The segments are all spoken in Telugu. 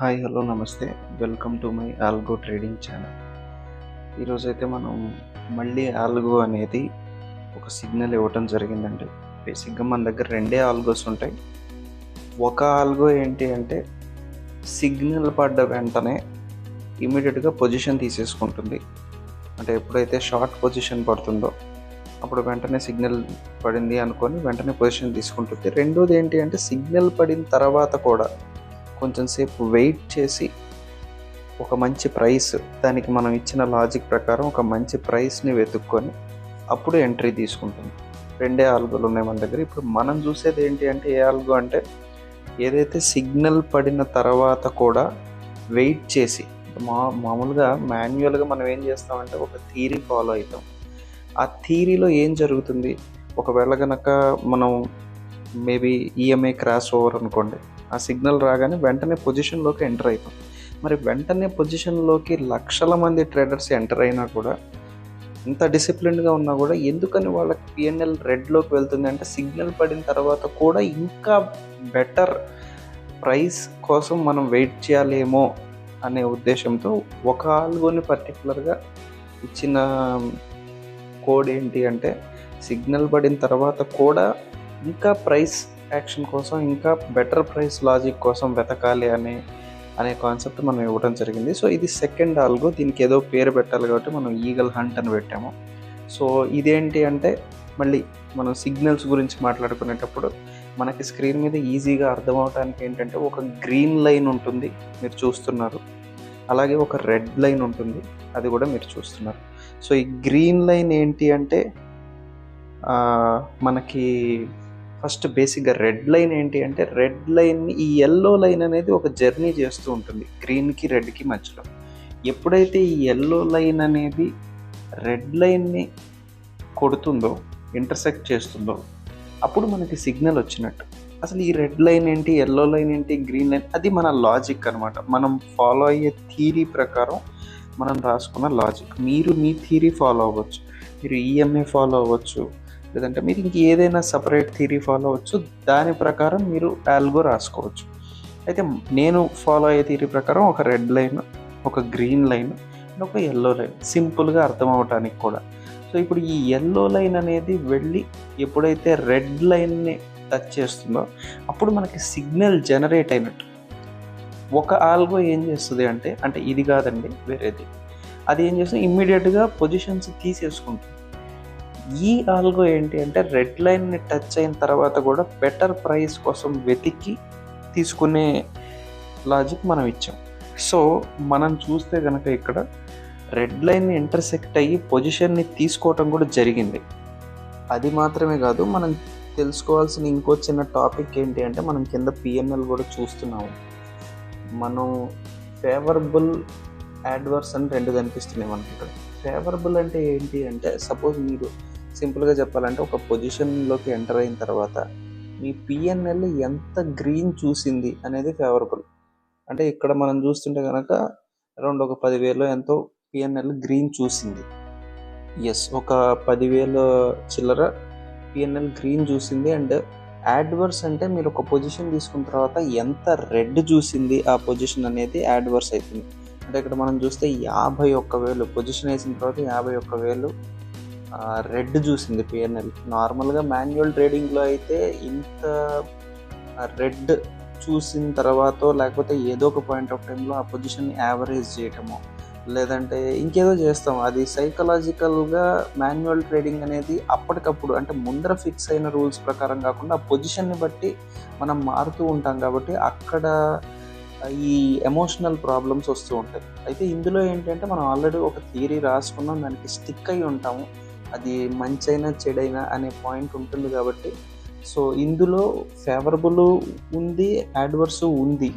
హాయ్ హలో నమస్తే. Welcome to my algo trading channel. ఈరోజైతే మనం మళ్ళీ ఆల్గో అనేది ఒక సిగ్నల్ ఇవ్వటం జరిగిందండి. బేసిక్గా మన దగ్గర రెండే ఆల్గోస్ ఉంటాయి. ఒక ఆల్గో ఏంటి అంటే సిగ్నల్ పడ్డ వెంటనే ఇమీడియట్గా పొజిషన్ తీసేసుకుంటుంది. అంటే ఎప్పుడైతే షార్ట్ పొజిషన్ పడుతుందో అప్పుడు వెంటనే సిగ్నల్ పడింది అనుకొని వెంటనే పొజిషన్ తీసుకుంటుంది. రెండోది ఏంటి అంటే సిగ్నల్ పడిన తర్వాత కూడా కొంచెం సేపు వెయిట్ చేసి ఒక మంచి ప్రైస్, దానికి మనం ఇచ్చిన లాజిక్ ప్రకారం ఒక మంచి ప్రైస్ని వెతుక్కొని అప్పుడు ఎంట్రీ తీసుకుంటుంది. రెండే ఆల్గోలు ఉన్నాయి మన దగ్గర. ఇప్పుడు మనం చూసేది ఏంటి అంటే ఏ ఆల్గో అంటే ఏదైతే సిగ్నల్ పడిన తర్వాత కూడా వెయిట్ చేసి మామూలుగా మాన్యువల్గా మనం ఏం చేస్తామంటే ఒక థీరీ ఫాలో అవుతాం. ఆ థీరీలో ఏం జరుగుతుంది, ఒకవేళ కనుక మనం మేబీ ఈఎంఐ క్రాష్ ఓవర్ అనుకోండి, ఆ సిగ్నల్ రాగానే వెంటనే పొజిషన్లోకి ఎంటర్ అవుతాం. మరి వెంటనే పొజిషన్లోకి లక్షల మంది ట్రేడర్స్ ఎంటర్ అయినా కూడా, ఇంత డిసిప్లిన్గా ఉన్నా కూడా ఎందుకని వాళ్ళకి పిఎన్ఎల్ రెడ్లోకి వెళ్తుంది అంటే సిగ్నల్ పడిన తర్వాత కూడా ఇంకా బెటర్ ప్రైస్ కోసం మనం వెయిట్ చేయాలేమో అనే ఉద్దేశంతో ఒక ఆల్గోని పర్టికులర్గా ఇచ్చిన కోడ్ ఏంటి అంటే సిగ్నల్ పడిన తర్వాత కూడా ఇంకా ప్రైస్ యాక్షన్ కోసం, ఇంకా బెటర్ ప్రైస్ లాజిక్ కోసం వెతకాలి అనే కాన్సెప్ట్ మనం ఇవ్వడం జరిగింది. సో ఇది సెకండ్ ఆల్గో. దీనికి ఏదో పేరు పెట్టాలి కాబట్టి మనం ఈగల్ హంట్ అని పెట్టాము. సో ఇదేంటి అంటే మళ్ళీ మనం సిగ్నల్స్ గురించి మాట్లాడుకునేటప్పుడు మనకి స్క్రీన్ మీద ఈజీగా అర్థం అవడానికి ఏంటంటే ఒక గ్రీన్ లైన్ ఉంటుంది, మీరు చూస్తున్నారు. అలాగే ఒక రెడ్ లైన్ ఉంటుంది, అది కూడా మీరు చూస్తున్నారు. సో ఈ గ్రీన్ లైన్ ఏంటి అంటే మనకి ఫస్ట్ బేసిక్గా రెడ్ లైన్ ఏంటి అంటే రెడ్ లైన్, ఈ ఎల్లో లైన్ అనేది ఒక జర్నీ చేస్తూ ఉంటుంది గ్రీన్కి రెడ్కి మధ్యలో. ఎప్పుడైతే ఈ ఎల్లో లైన్ అనేది రెడ్ లైన్ని కొడుతుందో, ఇంటర్సెక్ట్ చేస్తుందో, అప్పుడు మనకి సిగ్నల్ వచ్చినట్టు. అసలు ఈ రెడ్ లైన్ ఏంటి, ఎల్లో లైన్ ఏంటి, గ్రీన్ లైన్, అది మన లాజిక్ అనమాట. మనం ఫాలో అయ్యే థీరీ ప్రకారం మనం రాసుకున్న లాజిక్. మీరు మీ థీరీ ఫాలో అవ్వచ్చు, మీరు ఈఎంఐ ఫాలో అవ్వచ్చు, లేదంటే మీరు ఇంక ఏదైనా సపరేట్ థీరీ ఫాలో అవ్వచ్చు. దాని ప్రకారం మీరు ఆల్గో రాసుకోవచ్చు. అయితే నేను ఫాలో అయ్యే థీరీ ప్రకారం ఒక రెడ్ లైన్, ఒక గ్రీన్ లైన్, ఒక ఎల్లో లైన్, సింపుల్గా అర్థం అవటానికి కూడా. సో ఇప్పుడు ఈ ఎల్లో లైన్ అనేది వెళ్ళి ఎప్పుడైతే రెడ్ లైన్ని టచ్ చేస్తుందో అప్పుడు మనకి సిగ్నల్ జనరేట్ అయినట్టు. ఒక ఆల్గో ఏం చేస్తుంది అంటే ఇది కాదండి, వేరేది. అది ఏం చేస్తుంది, ఇమ్మీడియట్గా పొజిషన్స్ తీసేసుకుంటుంది. ఈ ఆల్గో ఏంటి అంటే రెడ్ లైన్ని టచ్ అయిన తర్వాత కూడా బెటర్ ప్రైస్ కోసం వెతికి తీసుకునే లాజిక్ మనం ఇచ్చాం. సో మనం చూస్తే కనుక ఇక్కడ రెడ్ లైన్ని ఇంటర్సెక్ట్ అయ్యి పొజిషన్ని తీసుకోవటం కూడా జరిగింది. అది మాత్రమే కాదు, మనం తెలుసుకోవాల్సిన ఇంకో చిన్న టాపిక్ ఏంటి అంటే మనం కింద పిఎన్ఎల్ కూడా చూస్తున్నాము. మనం ఫేవరబుల్, యాడ్వర్స్ అని రెండు కనిపిస్తున్నాయి మనకి ఇక్కడ. ఫేవరబుల్ అంటే ఏంటి అంటే సపోజ్ మీరు సింపుల్గా చెప్పాలంటే ఒక పొజిషన్లోకి ఎంటర్ అయిన తర్వాత మీ పిఎన్ఎల్ ఎంత గ్రీన్ చూసింది అనేది ఫేవరబుల్. అంటే ఇక్కడ మనం చూస్తుంటే కనుక అరౌండ్ ఒక 10,000 ఎంతో పిఎన్ఎల్ గ్రీన్ చూసింది. ఎస్, ఒక 10,000 చిల్లర పిఎన్ఎల్ గ్రీన్ చూసింది. అండ్ యాడ్వర్స్ అంటే మీరు ఒక పొజిషన్ తీసుకున్న తర్వాత ఎంత రెడ్ చూసింది ఆ పొజిషన్ అనేది యాడ్వర్స్ అవుతుంది. అంటే ఇక్కడ మనం చూస్తే 51,000 పొజిషన్ వేసిన తర్వాత 51,000 రెడ్ చూసింది పిఎన్ఎల్. నార్మల్గా మాన్యువల్ ట్రేడింగ్లో అయితే ఇంత రెడ్ చూసిన తర్వాత లేకపోతే ఏదో ఒక పాయింట్ ఆఫ్ టైంలో ఆ పొజిషన్ని యావరేజ్ చేయటము, లేదంటే ఇంకేదో చేస్తాం. అది సైకలాజికల్గా మాన్యువల్ ట్రేడింగ్ అనేది అప్పటికప్పుడు, అంటే ముందర ఫిక్స్ అయిన రూల్స్ ప్రకారం కాకుండా ఆ పొజిషన్ని బట్టి మనం మారుతూ ఉంటాం కాబట్టి అక్కడ ఈ ఎమోషనల్ ప్రాబ్లమ్స్ వస్తూ ఉంటాయి. అయితే ఇందులో ఏంటంటే మనం ఆల్రెడీ ఒక థియరీ రాసుకున్నాం, దానికి స్టిక్ అయి ఉంటాము. అది మంచైనా చెడైనా అనే పాయింట్ ఉంటుంది కాబట్టి. సో ఇందులో ఫేవరబుల్ ఉంది, యాడ్వర్స్ ఉంది.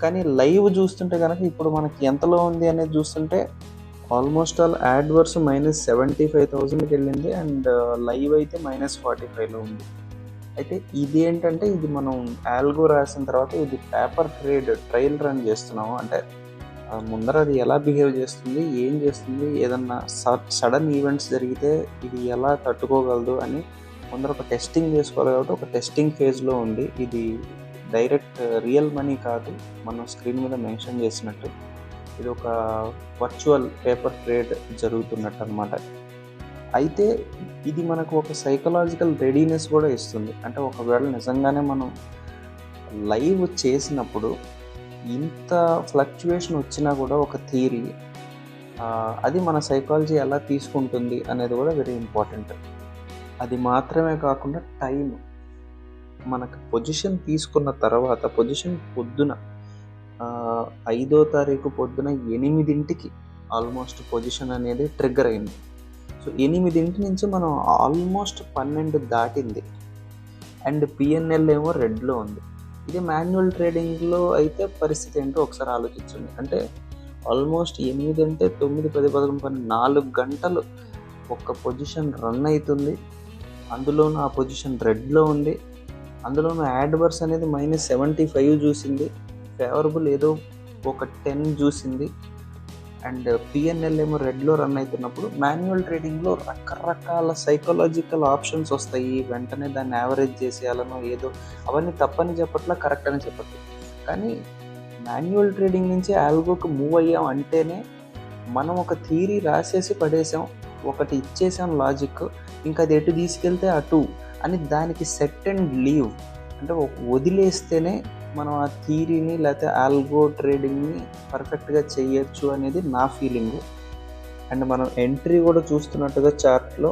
కానీ లైవ్ చూస్తుంటే కనుక ఇప్పుడు మనకి ఎంతలో ఉంది అనేది చూస్తుంటే ఆల్మోస్ట్ ఆల్ యాడ్వర్స్ -75,000కి వెళ్ళింది అండ్ లైవ్ అయితే -45లో ఉంది. అయితే ఇది ఏంటంటే ఇది మనం ఆల్గో రాసిన తర్వాత ఇది పేపర్ ట్రయల్ రన్ చేస్తున్నాము. అంటే ముందర అది ఎలా బిహేవ్ చేస్తుంది, ఏం చేస్తుంది, ఏదన్నా సడన్ ఈవెంట్స్ జరిగితే ఇది ఎలా తట్టుకోగలదు అని ముందర ఒక టెస్టింగ్ చేసుకోవాలి కాబట్టి ఒక టెస్టింగ్ ఫేజ్లో ఉంది. ఇది డైరెక్ట్ రియల్ మనీ కాదు, మనం స్క్రీన్ మీద మెన్షన్ చేసినట్టు ఇది ఒక వర్చువల్ పేపర్ ట్రేడ్ జరుగుతున్నట్టు అనమాట. అయితే ఇది మనకు ఒక సైకలాజికల్ రెడీనెస్ కూడా ఇస్తుంది. అంటే ఒకవేళ నిజంగానే మనం లైవ్ చేసినప్పుడు ఇంత ఫ్లక్చువేషన్ వచ్చినా కూడా ఒక థియరీ అది మన సైకాలజీ ఎలా తీసుకుంటుంది అనేది కూడా వెరీ ఇంపార్టెంట్. అది మాత్రమే కాకుండా టైం, మనకు పొజిషన్ తీసుకున్న తర్వాత పొజిషన్ పొద్దున 5వ తారీఖు పొద్దున 8ంటికి ఆల్మోస్ట్ పొజిషన్ అనేది ట్రిగ్గర్ అయింది. సో 8 నుంచి మనం ఆల్మోస్ట్ 12 దాటింది అండ్ పిఎన్ఎల్ ఏమో రెడ్లో ఉంది. ఇది మాన్యువల్ ట్రేడింగ్లో అయితే పరిస్థితి ఏంటో ఒకసారి ఆలోచించండి. అంటే ఆల్మోస్ట్ 8 అంటే 9, 10, 11, 12 4 గంటలు ఒక పొజిషన్ రన్ అవుతుంది. అందులోనూ ఆ పొజిషన్ రెడ్లో ఉంది. అందులోనూ యాడ్వర్స్ అనేది -75 చూసింది, ఫేవరబుల్ ఏదో ఒక 10 చూసింది అండ్ పిఎన్ఎల్ ఏమో రెడ్లో రన్ అవుతున్నప్పుడు మాన్యువల్ ట్రేడింగ్లో రకరకాల సైకలాజికల్ ఆప్షన్స్ వస్తాయి. వెంటనే దాన్ని యావరేజ్ చేసేయాలనో ఏదో, అవన్నీ తప్పని చెప్పట్లా, కరెక్ట్ అని చెప్పట్లేదు. కానీ మాన్యువల్ ట్రేడింగ్ నుంచి ఆల్గోకి మూవ్ అయ్యాం అంటేనే మనం ఒక థియరీ రాసేసి పడేసాం, ఒకటి ఇచ్చేసాం లాజిక్, ఇంకా అది ఎటు తీసుకెళ్తే అటు అని దానికి సెట్ అండ్ లీవ్ అంటే వదిలేస్తేనే మనం ఆ థియరీని లేకపోతే ఆల్గో ట్రేడింగ్ని పర్ఫెక్ట్గా చేయొచ్చు అనేది నా ఫీలింగ్. అండ్ మనం ఎంట్రీ కూడా చూస్తున్నట్టుగా చార్ట్లో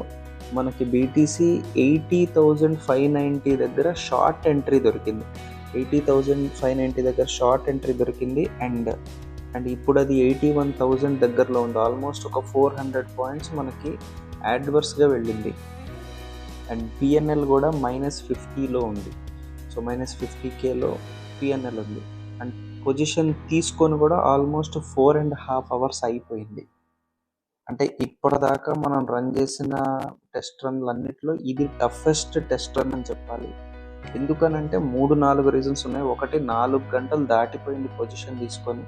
మనకి బీటీసీ 80,590 దగ్గర షార్ట్ ఎంట్రీ దొరికింది. 80,590 దగ్గర షార్ట్ ఎంట్రీ దొరికింది అండ్ ఇప్పుడు అది 81,000 దగ్గరలో ఉంది. ఆల్మోస్ట్ ఒక 400 పాయింట్స్ మనకి యాడ్వర్స్గా వెళ్ళింది అండ్ పిఎన్ఎల్ కూడా -50లో ఉంది. సో -50Kలో పిఎన్ఎల్ ఉంది అండ్ పొజిషన్ తీసుకొని కూడా ఆల్మోస్ట్ 4.5 అవర్స్ అయిపోయింది. అంటే ఇప్పటిదాకా మనం రన్ చేసిన టెస్ట్ రన్లు అన్నిట్లో ఇది టఫెస్ట్ టెస్ట్ రన్ అని చెప్పాలి. ఎందుకనంటే 3-4 రీజన్స్ ఉన్నాయి. ఒకటి, 4 గంటలు దాటిపోయింది పొజిషన్ తీసుకొని.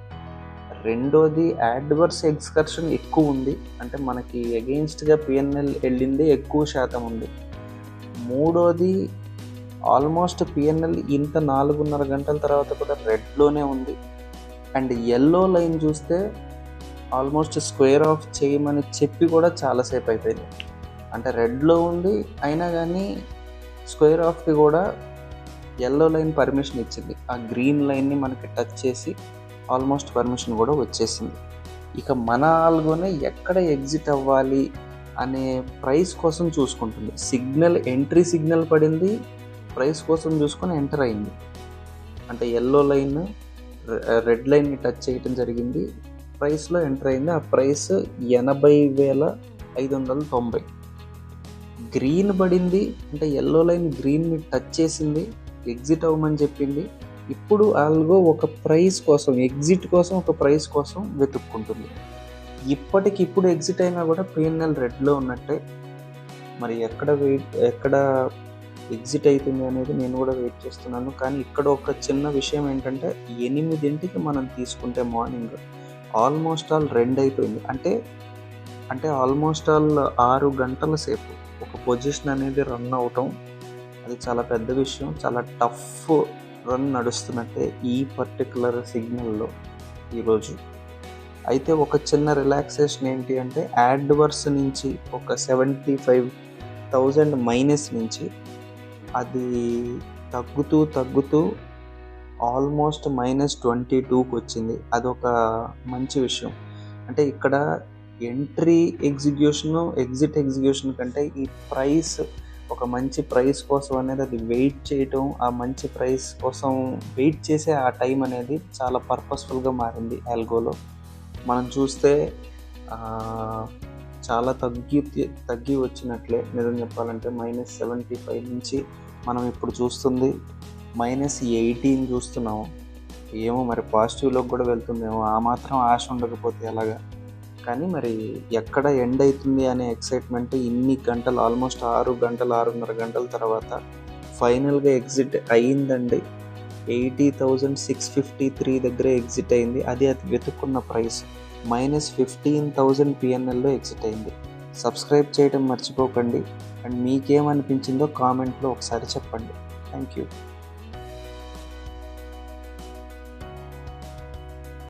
రెండోది, యాడ్వర్స్ ఎక్స్కర్షన్ ఎక్కువ ఉంది, అంటే మనకి అగెయిన్స్ట్గా పిఎన్ఎల్ వెళ్ళింది ఎక్కువ శాతం ఉంది. మూడోది, ఆల్మోస్ట్ పిఎన్ఎల్ ఇంత 4.5 గంటల తర్వాత కూడా రెడ్లోనే ఉంది అండ్ ఎల్లో లైన్ చూస్తే ఆల్మోస్ట్ స్క్వేర్ ఆఫ్ చేయమని చెప్పి కూడా చాలాసేపు అయిపోయింది. అంటే రెడ్లో ఉంది అయినా కానీ స్క్వేర్ ఆఫ్కి కూడా ఎల్లో లైన్ పర్మిషన్ ఇచ్చింది. ఆ గ్రీన్ లైన్ని మనకి టచ్ చేసి ఆల్మోస్ట్ పర్మిషన్ కూడా వచ్చేసింది. ఇక మన ఆల్గోనే ఎక్కడ ఎగ్జిట్ అవ్వాలి అనే ప్రైస్ కోసం చూసుకుంటుంది. సిగ్నల్, ఎంట్రీ సిగ్నల్ పడింది, ప్రైస్ కోసం చూసుకొని ఎంటర్ అయింది. అంటే ఎల్లో లైన్ రెడ్ లైన్ని టచ్ చేయటం జరిగింది, ప్రైస్లో ఎంటర్ అయింది. ఆ ప్రైస్ 80,590. గ్రీన్ పడింది అంటే ఎల్లో లైన్ గ్రీన్ని టచ్ చేసింది, ఎగ్జిట్ అవ్వమని చెప్పింది. ఇప్పుడు ఆల్గో ఒక ప్రైస్ కోసం, ఎగ్జిట్ కోసం ఒక ప్రైస్ కోసం వెతుక్కుంటుంది. ఇప్పటికిప్పుడు ఎగ్జిట్ అయినా కూడా పిఎన్ఎల్ రెడ్లో ఉన్నట్టే. మరి ఎక్కడ ఎగ్జిట్ అవుతుంది అనేది నేను కూడా వెయిట్ చేస్తున్నాను. కానీ ఇక్కడ ఒక చిన్న విషయం ఏంటంటే 8ంటికి మనం తీసుకుంటే మార్నింగ్ ఆల్మోస్ట్ ఆల్ 2 అయిపోయింది. అంటే ఆల్మోస్ట్ ఆల్ 6 గంటల సేపు ఒక పొజిషన్ అనేది రన్ అవటం అది చాలా పెద్ద విషయం. చాలా టఫ్ రన్ నడుస్తున్నట్టే ఈ పర్టికులర్ సిగ్నల్లో ఈరోజు. అయితే ఒక చిన్న రిలాక్సేషన్ ఏంటి అంటే యాడ్వర్స్ నుంచి ఒక 75,000 మైనస్ నుంచి అది తగ్గుతూ ఆల్మోస్ట్ -22కి వచ్చింది. అదొక మంచి విషయం. అంటే ఇక్కడ ఎంట్రీ ఎగ్జిక్యూషను, ఎగ్జిట్ ఎగ్జిక్యూషన్ కంటే ఈ ప్రైస్, ఒక మంచి ప్రైస్ కోసం అనేది అది వెయిట్ చేయటం, ఆ మంచి ప్రైస్ కోసం వెయిట్ చేసే ఆ టైం అనేది చాలా పర్పస్ఫుల్గా మారింది ఆల్గోలో. మనం చూస్తే చాలా తగ్గి వచ్చినట్లే నిజం చెప్పాలంటే. -75 నుంచి మనం ఇప్పుడు చూస్తుంది -18 చూస్తున్నాము. ఏమో మరి పాజిటివ్లోకి కూడా వెళ్తుందేమో, ఆ మాత్రం ఆశ ఉండకపోతే ఎలాగా. కానీ మరి ఎక్కడ ఎండ్ అవుతుంది అనే ఎక్సైట్మెంట్ ఇన్ని గంటలు, ఆల్మోస్ట్ 6 గంటలు, 6.5 గంటల తర్వాత ఫైనల్గా ఎగ్జిట్ అయ్యిందండి. 80,653 దగ్గర ఎగ్జిట్ అయింది. అది వెతుక్కున్న ప్రైస్ -15,000 పిఎన్ఎల్లో ఎగ్జిట్ అయింది. సబ్స్క్రైబ్ చేయడం మర్చిపోకండి అండ్ మీకేమనిపించిందో కామెంట్లో ఒకసారి చెప్పండి. Thank you.